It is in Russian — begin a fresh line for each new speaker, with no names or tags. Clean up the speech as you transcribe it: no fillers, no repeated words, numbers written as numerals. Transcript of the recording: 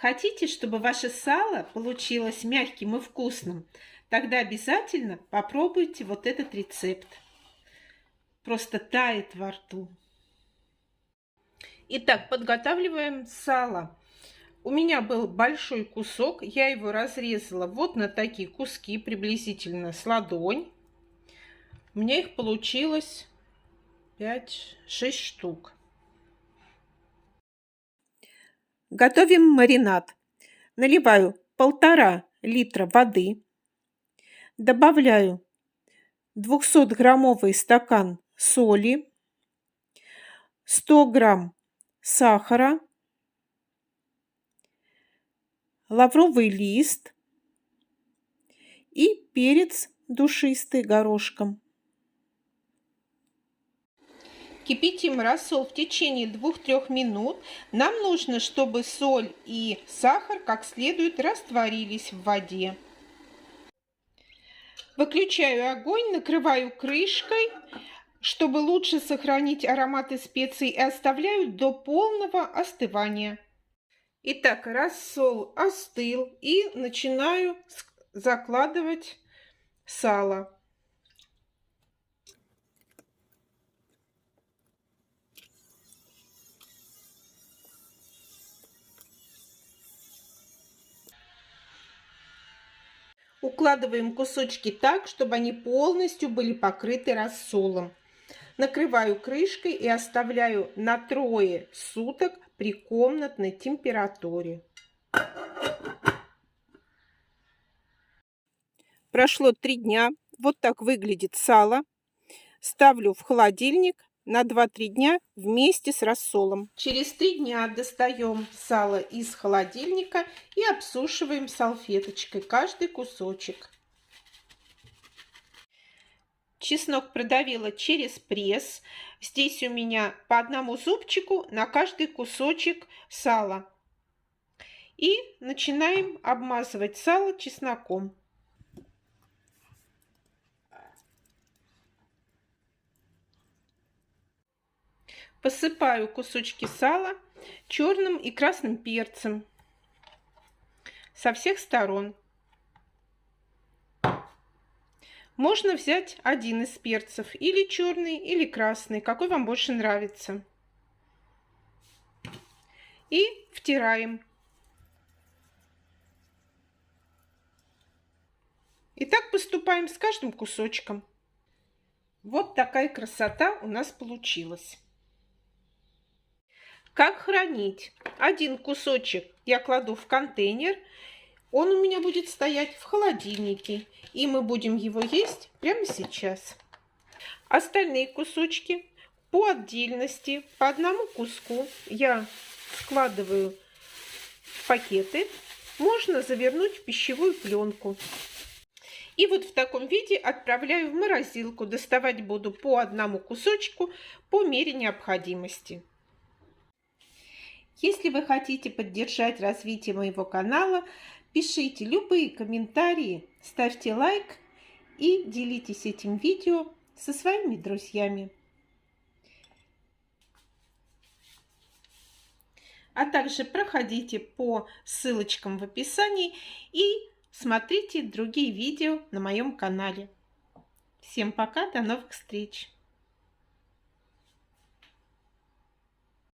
Хотите, чтобы ваше сало получилось мягким и вкусным? Тогда обязательно попробуйте вот этот рецепт. Просто тает во рту. Итак, подготавливаем сало. У меня был большой кусок, я его разрезала вот на такие куски, приблизительно с ладонь. У меня их получилось 5-6 штук. Готовим маринад. Наливаю 1,5 литра воды. Добавляю 200-граммовый стакан соли, 100 грамм сахара, лавровый лист и перец душистый горошком. Кипятим рассол в течение 2-3 минут. Нам нужно, чтобы соль и сахар как следует растворились в воде. Выключаю огонь, накрываю крышкой, чтобы лучше сохранить ароматы специй, и оставляю до полного остывания. Итак, рассол остыл, и начинаю закладывать сало. Укладываем кусочки так, чтобы они полностью были покрыты рассолом. Накрываю крышкой и оставляю на 3 суток при комнатной температуре. Прошло 3 дня. Вот так выглядит сало. Ставлю в холодильник на 2-3 дня вместе с рассолом. Через 3 дня достаем сало из холодильника и обсушиваем салфеточкой каждый кусочек. Чеснок продавила через пресс. Здесь у меня по 1 зубчику на каждый кусочек сала. И начинаем обмазывать сало чесноком. Посыпаю кусочки сала черным и красным перцем со всех сторон. Можно взять один из перцев, или черный, или красный, какой вам больше нравится. И втираем. И так поступаем с каждым кусочком. Вот такая красота у нас получилась. Как хранить? Один кусочек я кладу в контейнер. Он у меня будет стоять в холодильнике. И мы будем его есть прямо сейчас. Остальные кусочки по отдельности, по 1 куску я складываю в пакеты. Можно завернуть в пищевую пленку. И вот в таком виде отправляю в морозилку. Доставать буду по 1 кусочку по мере необходимости. Если вы хотите поддержать развитие моего канала, пишите любые комментарии, ставьте лайк и делитесь этим видео со своими друзьями. А также проходите по ссылочкам в описании и смотрите другие видео на моем канале. Всем пока, до новых встреч!